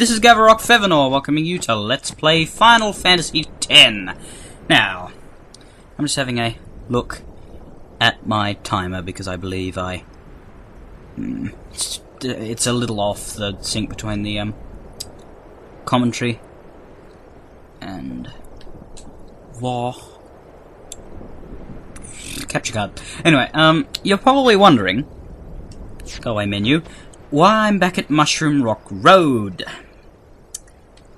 This is Gavarok Fevanor welcoming you to Let's Play Final Fantasy X. Now, I'm just having a look at my timer because I believe it's a little off the sync between the commentary and capture card. Anyway, you're probably wondering, go away menu, why I'm back at Mushroom Rock Road.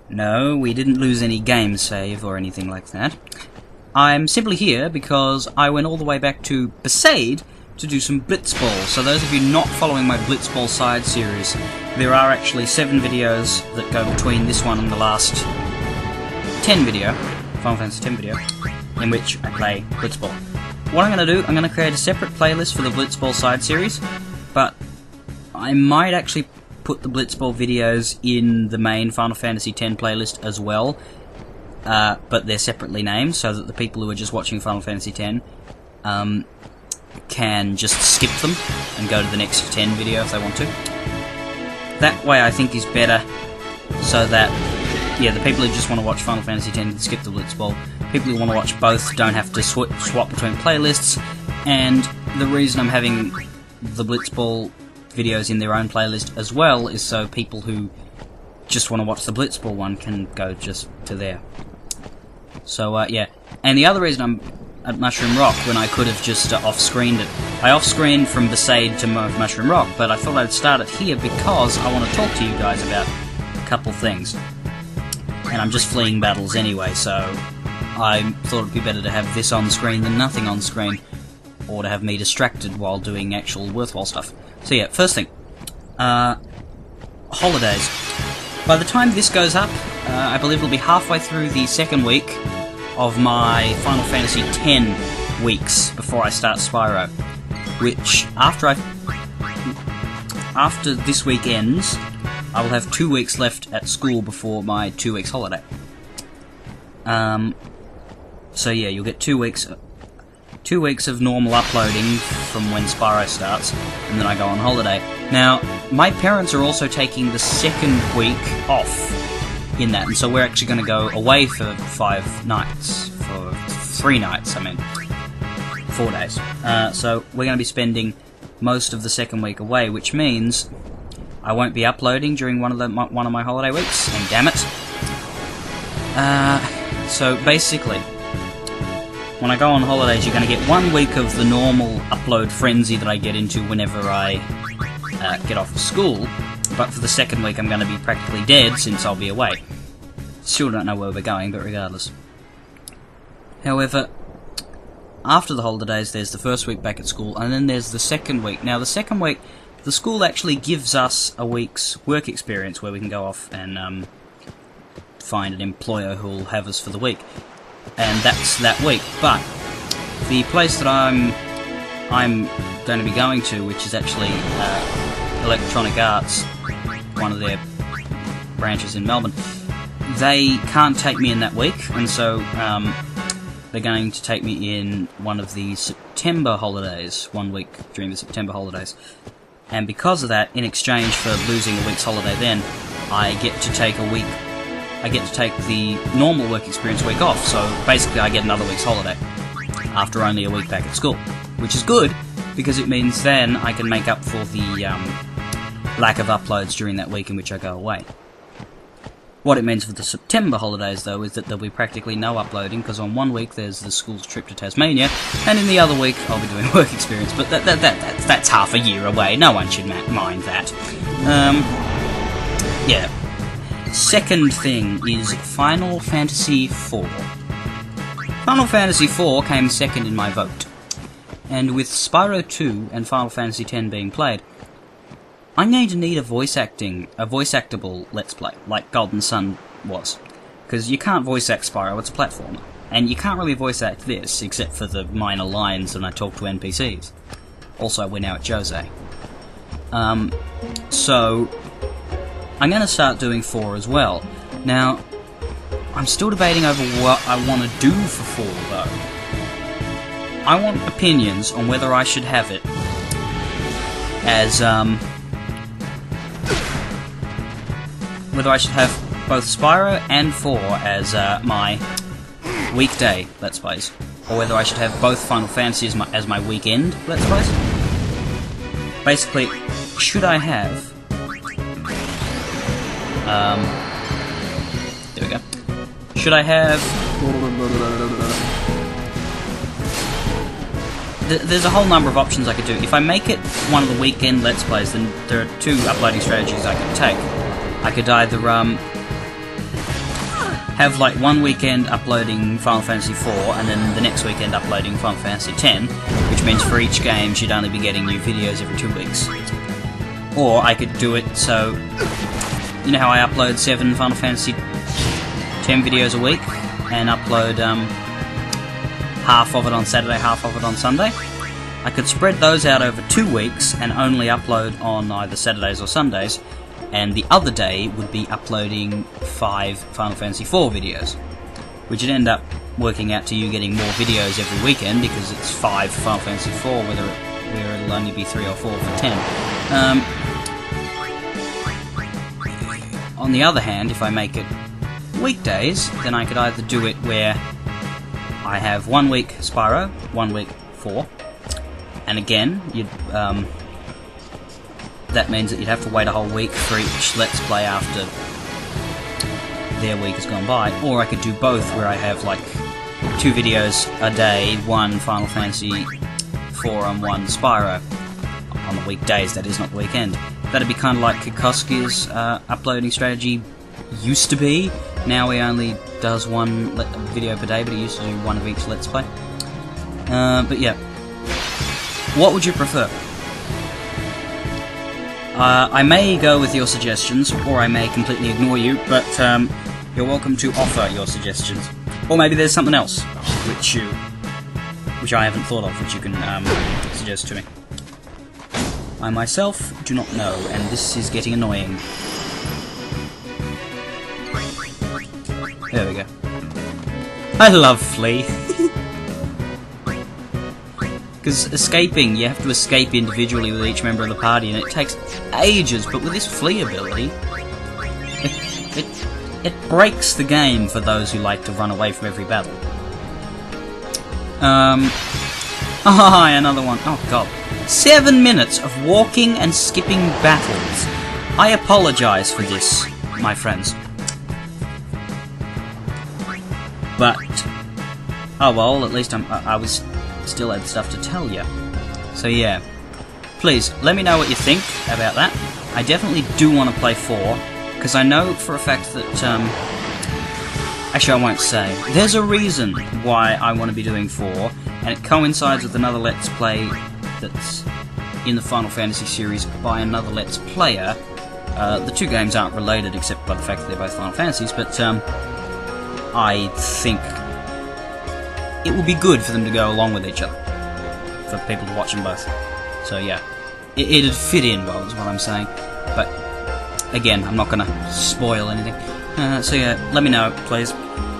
No, we didn't lose any game save or anything like that. I'm simply here because I went all the way back to Besaid to do some Blitzball. So those of you not following my Blitzball side series, there are actually 7 videos that go between this one and the last 10 video, Final Fantasy X video, in which I play Blitzball. What I'm going to do, I'm going to create a separate playlist for the Blitzball side series, but I might actually put the Blitzball videos in the main Final Fantasy X playlist as well, but they're separately named, so that the people who are just watching Final Fantasy X can just skip them and go to the next 10 video if they want to. That way I think is better, so that, yeah, the people who just want to watch Final Fantasy X can skip the Blitzball. People who want to watch both don't have to swap between playlists, and the reason I'm having the Blitzball videos in their own playlist as well is so people who just want to watch the Blitzball one can go just to there. So, yeah. And the other reason I'm at Mushroom Rock when I could have just off-screened it. I off-screened from Besaid to Mushroom Rock, but I thought I'd start it here because I want to talk to you guys about a couple things. And I'm just fleeing battles anyway, so I thought it'd be better to have this on screen than nothing on screen, or to have me distracted while doing actual worthwhile stuff. So yeah, first thing, holidays. By the time this goes up, I believe it'll be halfway through the second week of my Final Fantasy X weeks before I start Spyro, which after this week ends, I will have 2 weeks left at school before my 2 weeks holiday. So yeah, you'll get 2 weeks. 2 weeks of normal uploading from when Spyro starts, and then I go on holiday. Now, my parents are also taking the second week off in that, and so we're actually going to go away for 5 nights. For 3 nights, I mean. 4 days. So we're going to be spending most of the second week away, which means I won't be uploading during one of my holiday weeks, and damn it. So basically, when I go on holidays, you're going to get 1 week of the normal upload frenzy that I get into whenever I get off of school, but for the second week I'm going to be practically dead since I'll be away. Still don't know where we're going, but regardless. However, after the holidays there's the first week back at school, and then there's the second week. Now the second week, the school actually gives us a week's work experience where we can go off and find an employer who'll have us for the week. And that's that week. But the place that I'm going to be going to, which is actually Electronic Arts, one of their branches in Melbourne, they can't take me in that week, and so they're going to take me in one of the September holidays, 1 week during the September holidays. And because of that, in exchange for losing a week's holiday then, I get to take a week. I get to take the normal work experience week off, so basically I get another week's holiday after only a week back at school, which is good because it means then I can make up for the lack of uploads during that week in which I go away. What it means for the September holidays, though, is that there'll be practically no uploading, because on 1 week there's the school's trip to Tasmania, and in the other week I'll be doing work experience, but that's half a year away. No one should mind that. Yeah. Second thing is Final Fantasy IV. Final Fantasy IV came second in my vote, and with Spyro 2 and Final Fantasy X being played, I'm going to need a voice actable Let's Play, like Golden Sun was. Because you can't voice act Spyro, it's a platformer. And you can't really voice act this, except for the minor lines when I talk to NPCs. Also, we're now at Djose. So I'm going to start doing 4 as well. Now, I'm still debating over what I want to do for 4, though. I want opinions on whether I should have it as, whether I should have both Spyro and 4 as my weekday Let's Plays, or whether I should have both Final Fantasy as my weekend Let's Plays. Basically, should I have... there we go. Should I have... There's a whole number of options I could do. If I make it one of the weekend Let's Plays, then there are two uploading strategies I could take. I could either have like one weekend uploading Final Fantasy 4 and then the next weekend uploading Final Fantasy 10, which means for each game she'd only be getting new videos every 2 weeks. Or I could do it so, you know how I upload 7 Final Fantasy 10 videos a week and upload half of it on Saturday, half of it on Sunday? I could spread those out over 2 weeks and only upload on either Saturdays or Sundays, and the other day would be uploading 5 Final Fantasy 4 videos, which would end up working out to you getting more videos every weekend because it's 5 Final Fantasy 4 where it'll only be 3 or 4 for 10. On the other hand, if I make it weekdays, then I could either do it where I have 1 week Spyro, 1 week 4, and again, that means that you'd have to wait a whole week for each Let's Play after their week has gone by, or I could do both where I have like 2 videos a day, 1 Final Fantasy 4 and 1 Spyro, on the weekdays, that is, not the weekend. That'd be kind of like Kokoski's uploading strategy used to be. Now he only does 1 video per day, but he used to do 1 of each Let's Play. But yeah. What would you prefer? I may go with your suggestions, or I may completely ignore you, but you're welcome to offer your suggestions. Or maybe there's something else which I haven't thought of, which you can suggest to me. I myself do not know, and this is getting annoying. There we go. I love Flea. Because escaping, you have to escape individually with each member of the party, and it takes ages, but with this Flea ability, it breaks the game for those who like to run away from every battle. Another one. Oh god. 7 minutes of walking and skipping battles. I apologise for this, my friends. But, oh well, at least I was still had stuff to tell you. So yeah, please let me know what you think about that. I definitely do want to play 4, because I know for a fact that actually I won't say. There's a reason why I want to be doing 4, and it coincides with another Let's Play that's in the Final Fantasy series by another Let's Player. The 2 games aren't related except by the fact that they're both Final Fantasies, but I think it would be good for them to go along with each other, for people to watch them both. So yeah, it'd fit in well, is what I'm saying. But again, I'm not going to spoil anything. So yeah, let me know, please,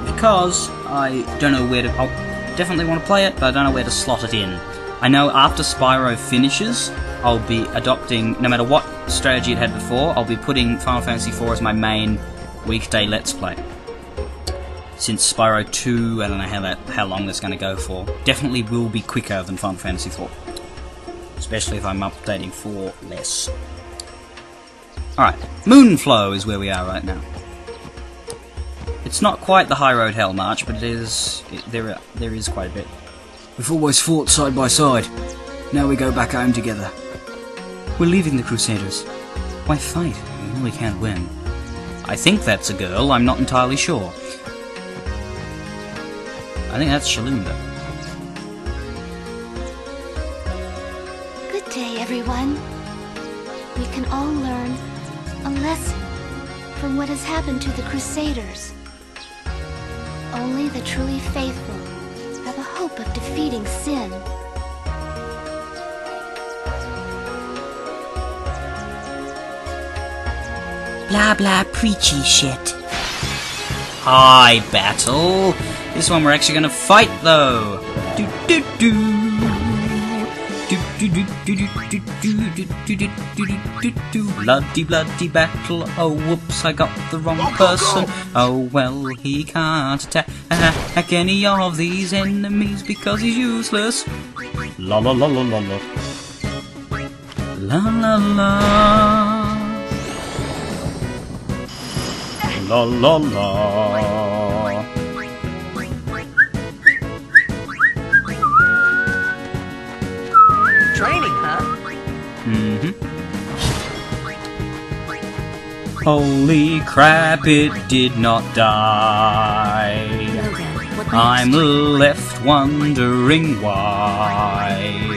because I don't know where to... I'll definitely want to play it, but I don't know where to slot it in. I know after Spyro finishes, I'll be adopting, no matter what strategy it had before, I'll be putting Final Fantasy 4 as my main weekday Let's Play. Since Spyro 2, I don't know how long that's going to go for. Definitely will be quicker than Final Fantasy 4. Especially if I'm updating 4 less. Alright, Moonflow is where we are right now. It's not quite the High Road Hell March, but there is quite a bit. We've always fought side by side. Now we go back home together. We're leaving the Crusaders. Why fight? We know we can't win. I think that's a girl, I'm not entirely sure. I think that's Shalunda. Good day, everyone. We can all learn a lesson from what has happened to the Crusaders. Only the truly faithful have a hope of defeating sin. Blah blah preachy shit. Hi, battle. This one we're actually gonna fight though. Do do do. Do do do do do do do do do do do. do bloody battle. Oh whoops, I got the wrong person. Oh well, he can't attack any of these enemies because he's useless. La la la la la la. La la la. La la la. Training, huh? Holy crap, it did not die. Well then, what next? I'm left wondering why.